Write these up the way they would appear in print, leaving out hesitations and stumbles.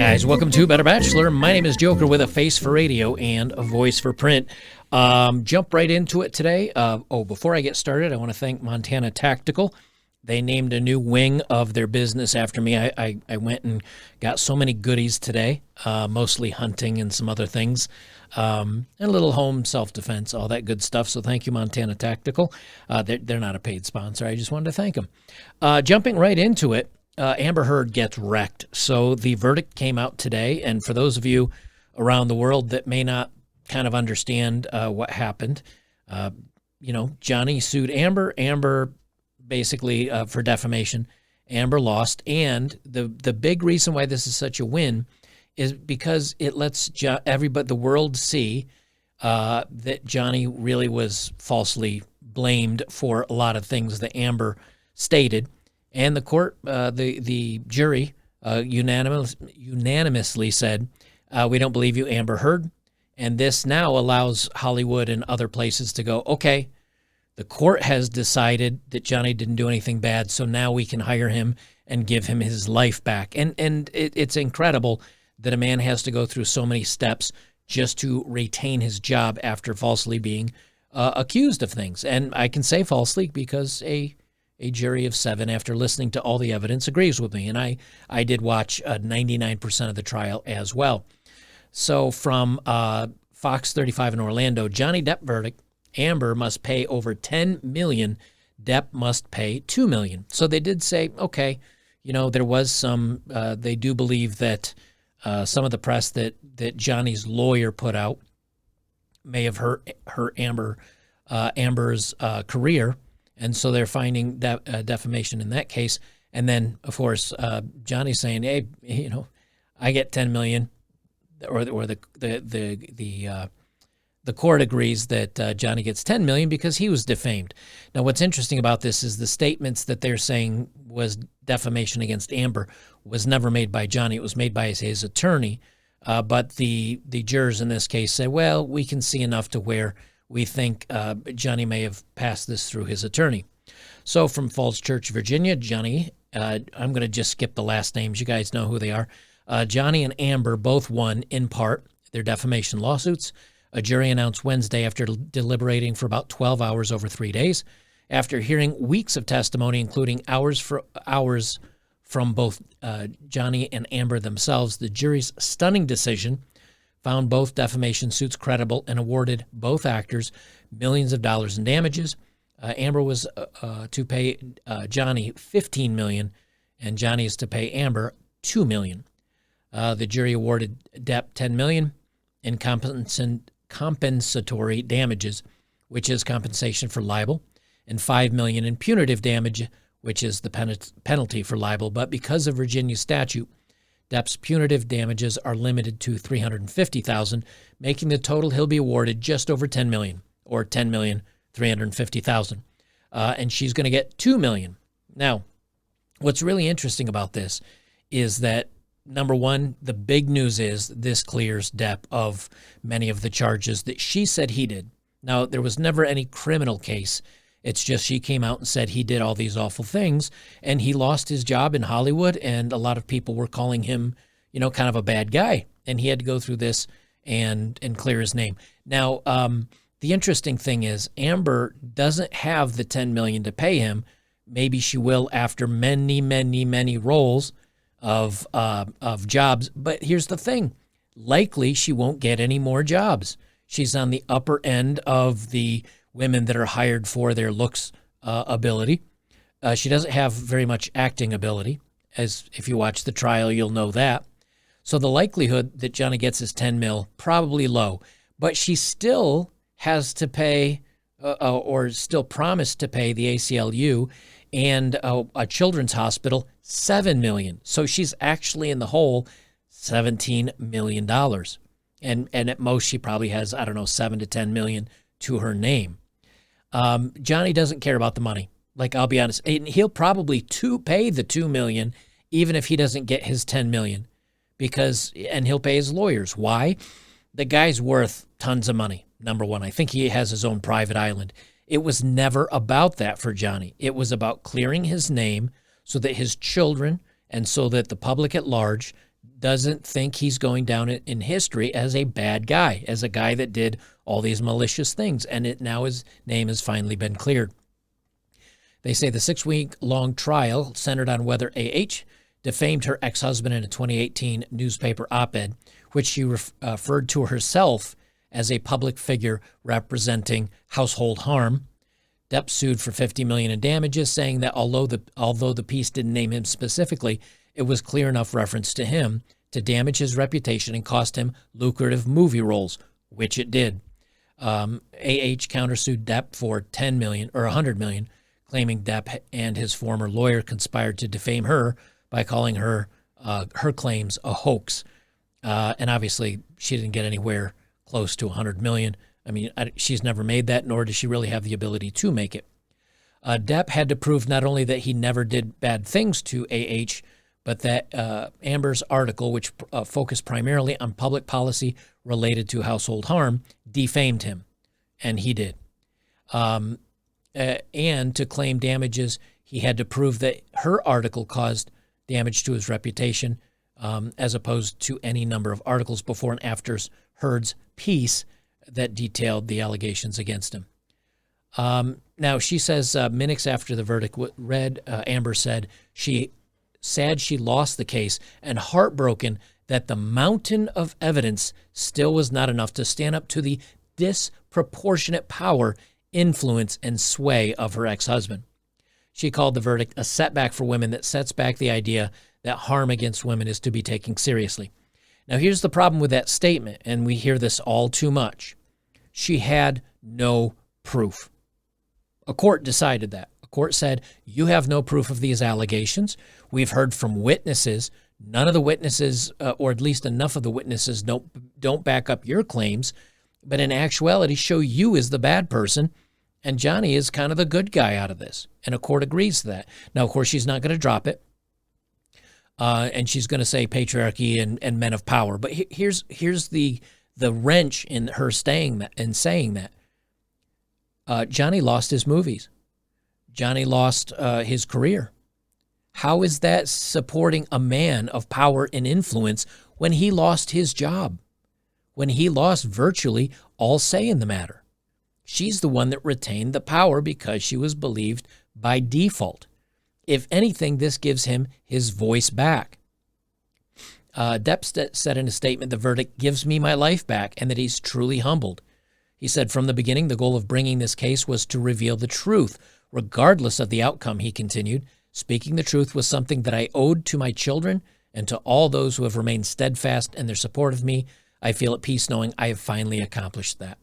guys, welcome to Better Bachelor. My name is Joker with a face for radio and a voice for print. Jump right into it today. Before I get started, I want to thank Montana Tactical. They named a new wing of their business after me. I went and got so many goodies today, mostly hunting and some other things, and a little home self-defense, all that good stuff. So thank you, Montana Tactical. They're not a paid sponsor. I just wanted to thank them. Jumping right into it, Amber Heard gets wrecked. So the verdict came out today, and for those of you around the world that may not kind of understand what happened, Johnny sued Amber. Amber basically for defamation. Amber lost, and the big reason why this is such a win is because it lets everybody, the world, see that Johnny really was falsely blamed for a lot of things that Amber stated. And the court, the jury, unanimously said, we don't believe you, Amber Heard. And this now allows Hollywood and other places to go, okay, the court has decided that Johnny didn't do anything bad, so now we can hire him and give him his life back. And it's incredible that a man has to go through so many steps just to retain his job after falsely being accused of things. And I can say falsely because a jury of 7, after listening to all the evidence, agrees with me. And I did watch 99% of the trial as well. So from Fox 35 in Orlando, Johnny Depp verdict, Amber must pay over $10 million. Depp must pay $2 million. So they did say, okay, there was some, they do believe that some of the press that Johnny's lawyer put out may have hurt Amber's career. And so they're finding that defamation in that case. And then, of course, Johnny's saying, hey, I get $10 million, or the court agrees that Johnny gets $10 million because he was defamed. Now, what's interesting about this is the statements that they're saying was defamation against Amber was never made by Johnny. It was made by his attorney. But the jurors in this case said, well, we can see enough to where we think Johnny may have passed this through his attorney. So from Falls Church, Virginia, Johnny, I'm going to just skip the last names. You guys know who they are. Johnny and Amber both won, in part, their defamation lawsuits. A jury announced Wednesday after deliberating for about 12 hours over 3 days. After hearing weeks of testimony, including hours from both Johnny and Amber themselves, the jury's stunning decision found both defamation suits credible and awarded both actors millions of dollars in damages. Amber was to pay Johnny $15 million, and Johnny is to pay Amber $2 million. The jury awarded Depp $10 million in compensatory damages, which is compensation for libel, and $5 million in punitive damage, which is the penalty for libel. But because of Virginia statute, Depp's punitive damages are limited to $350,000, making the total he'll be awarded just over $10 million, or $10,350,000. And she's going to get $2 million. Now, what's really interesting about this is that, number one, the big news is this clears Depp of many of the charges that she said he did. Now, there was never any criminal case. It's just she came out and said he did all these awful things, and he lost his job in Hollywood, and a lot of people were calling him, kind of a bad guy, and he had to go through this and clear his name. Now, the interesting thing is Amber doesn't have the $10 million to pay him. Maybe she will after many, many, many roles of jobs. But here's the thing. Likely she won't get any more jobs. She's on the upper end of the women that are hired for their looks ability. She doesn't have very much acting ability. As if you watch the trial, you'll know that. So the likelihood that Johnny gets his $10 million, probably low. But she still has to pay, or still promised to pay the ACLU and a children's hospital $7 million. So she's actually in the hole $17 million. And at most she probably has, $7 to $10 million to her name. Johnny doesn't care about the money. Like, I'll be honest, he'll probably pay the $2 million even if he doesn't get his $10 million, and he'll pay his lawyers. Why? The guy's worth tons of money. Number one, I think he has his own private island. It was never about that for Johnny. It was about clearing his name so that his children and so that the public at large doesn't think he's going down in history as a bad guy, as a guy that did all these malicious things. And now his name has finally been cleared. They say the 6-week-long trial centered on whether A.H. defamed her ex-husband in a 2018 newspaper op-ed, which she referred to herself as a public figure representing household harm. Depp sued for $50 million in damages, saying that although the piece didn't name him specifically, it was clear enough reference to him to damage his reputation and cost him lucrative movie roles, which it did. A.H. countersued Depp for $10 million or $100 million, claiming Depp and his former lawyer conspired to defame her by calling her claims a hoax. And obviously, she didn't get anywhere close to $100 million. I mean, she's never made that, nor does she really have the ability to make it. Depp had to prove not only that he never did bad things to A.H., but that Amber's article, which focused primarily on public policy related to household harm, defamed him, and he did. And to claim damages, he had to prove that her article caused damage to his reputation, as opposed to any number of articles before and after Heard's piece that detailed the allegations against him. Now, she says minutes after the verdict read, Amber said sad she lost the case and heartbroken that the mountain of evidence still was not enough to stand up to the disproportionate power, influence, and sway of her ex-husband. She called the verdict a setback for women that sets back the idea that harm against women is to be taken seriously. Now, here's the problem with that statement, and we hear this all too much. She had no proof. A court decided that. A court said, you have no proof of these allegations. We've heard from witnesses. None of the witnesses, or at least enough of the witnesses, don't back up your claims, but in actuality show you as the bad person, and Johnny is kind of the good guy out of this. And a court agrees to that. Now, of course, she's not going to drop it. And she's going to say patriarchy and men of power. But here's the wrench in her saying that. Johnny lost his movies. Johnny lost his career. How is that supporting a man of power and influence when he lost his job? When he lost virtually all say in the matter? She's the one that retained the power because she was believed by default. If anything, this gives him his voice back. Depp said in a statement, the verdict gives me my life back, and that he's truly humbled. He said, from the beginning, the goal of bringing this case was to reveal the truth, regardless of the outcome, he continued. Speaking the truth was something that I owed to my children and to all those who have remained steadfast in their support of me. I feel at peace knowing I have finally accomplished that.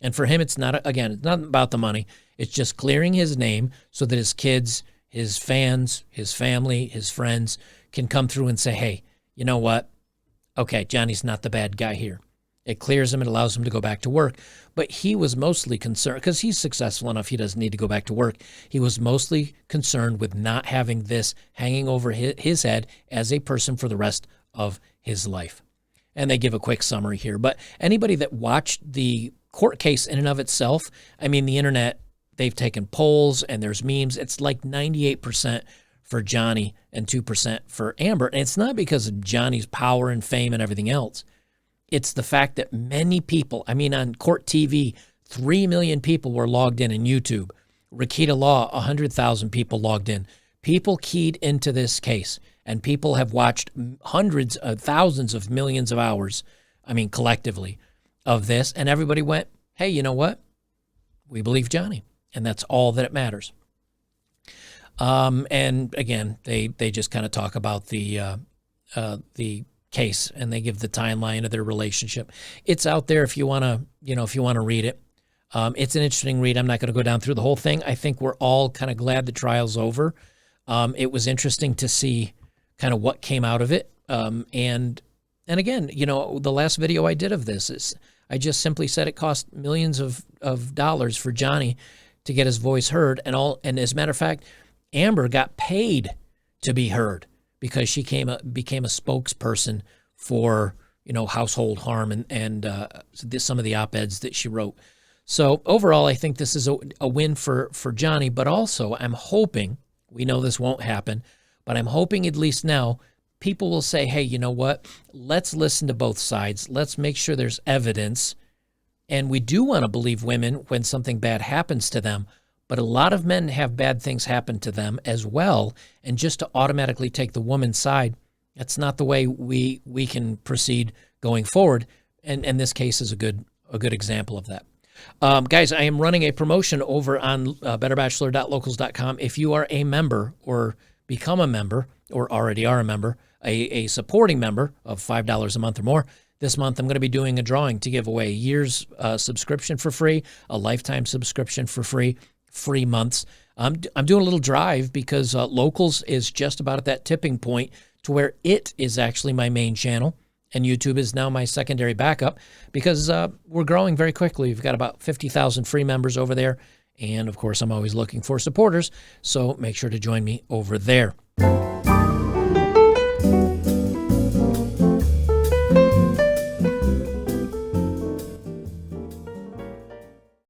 And for him, it's not about the money. It's just clearing his name so that his kids, his fans, his family, his friends can come through and say, hey, you know what? Okay, Johnny's not the bad guy here. It clears him. It allows him to go back to work. But he was mostly concerned, because he's successful enough, he doesn't need to go back to work. He was mostly concerned with not having this hanging over his head as a person for the rest of his life. And they give a quick summary here. But anybody that watched the court case in and of itself, I mean, the internet, they've taken polls and there's memes. It's like 98% for Johnny and 2% for Amber. And it's not because of Johnny's power and fame and everything else. It's the fact that many people, I mean, on court TV, 3 million people were logged in YouTube. Rakita Law, 100,000 people logged in. People keyed into this case, and people have watched hundreds of thousands of millions of hours, I mean, collectively, of this. And everybody went, hey, you know what? We believe Johnny. And that's all that matters. And again, they just kind of talk about the case, and they give the timeline of their relationship. It's out there if you want to read it. It's an interesting read. I'm not going to go down through the whole thing. I think we're all kind of glad the trial's over. It was interesting to see kind of what came out of it. And again, the last video I did of this is I just simply said it cost millions of dollars for Johnny to get his voice heard. And as a matter of fact, Amber got paid to be heard because she became a spokesperson for, household harm and some of the op-eds that she wrote. So overall, I think this is a win for Johnny, but also I'm hoping, we know this won't happen, but I'm hoping at least now people will say, hey, you know what? Let's listen to both sides. Let's make sure there's evidence. And we do want to believe women when something bad happens to them. But a lot of men have bad things happen to them as well. And just to automatically take the woman's side, that's not the way we can proceed going forward. And this case is a good example of that. Guys, I am running a promotion over on betterbachelor.locals.com. If you are a member or become a member or already are a member, a supporting member of $5 a month or more, this month I'm going to be doing a drawing to give away a year's subscription for free, a lifetime subscription for free months. I'm doing a little drive because Locals is just about at that tipping point to where it is actually my main channel. And YouTube is now my secondary backup because we're growing very quickly. We've got about 50,000 free members over there. And, of course, I'm always looking for supporters. So make sure to join me over there.